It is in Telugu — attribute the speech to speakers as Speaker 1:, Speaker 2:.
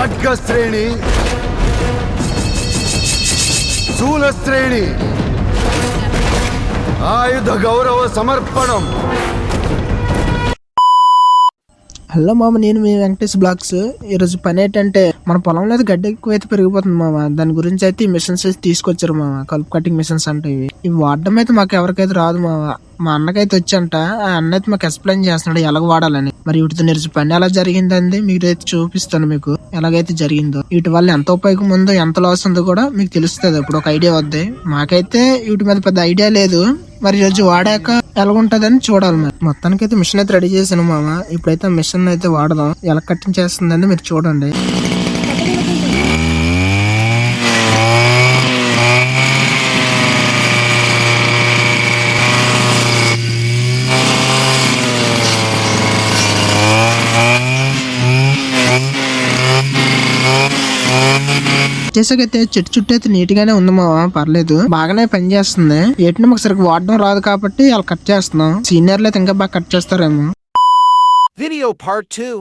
Speaker 1: ఖడ్గ శ్రేణి, శూల శ్రేణి, ఆయుధ గౌరవ సమర్పణం.
Speaker 2: హలో మామ, నేను మీ వెంకటేష్ బ్లాగ్స్. ఈరోజు పని ఏంటంటే మన పొలంలో అయితే గడ్డి ఎక్కువైతే పెరిగిపోతుంది మామ. దాని గురించి అయితే ఈ మిషన్స్ అయితే తీసుకొచ్చారు మామ. కలుపు కటింగ్ మిషన్స్ అంటే ఇవి వాడడం అయితే మాకు ఎవరికైతే రాదు మామ. మా అన్నకైతే వచ్చంట. ఆ అన్న అయితే మాకు ఎక్స్ప్లెయిన్ చేస్తున్నాడు ఎలాగ వాడాలని. మరి వీటితో నేర్చు పని ఎలా జరిగిందండి మీకు అయితే చూపిస్తాను. మీకు ఎలాగైతే జరిగిందో, వీటి వల్ల ఎంత ఉపయోగం ఉందో ఎంత లాస్ ఉందో కూడా మీకు తెలుస్తుంది. ఇప్పుడు ఒక ఐడియా వద్ది. మాకైతే వీటి మీద పెద్ద ఐడియా లేదు. మరి రోజు వాడాక ఎలాగుంటదని చూడాలి. మరి మొత్తానికైతే మిషన్ అయితే రెడీ చేశాను మామ. ఇప్పుడైతే మిషన్ అయితే వాడదాం. ఎలా కటింగ్ చేస్తుందని మీరు చూడండి. చేసాకైతే చెట్టు చుట్టూ అయితే నీట్ గానే ఉంది మావా, పర్లేదు, బాగానే పని చేస్తుంది. ఏటిని మాకు సరిగ్గా వాడడం రాదు కాబట్టి అలా కట్ చేస్తున్నాం. సీనియర్లు అయితే ఇంకా బాగా కట్ చేస్తారేమో.
Speaker 3: Video part 2.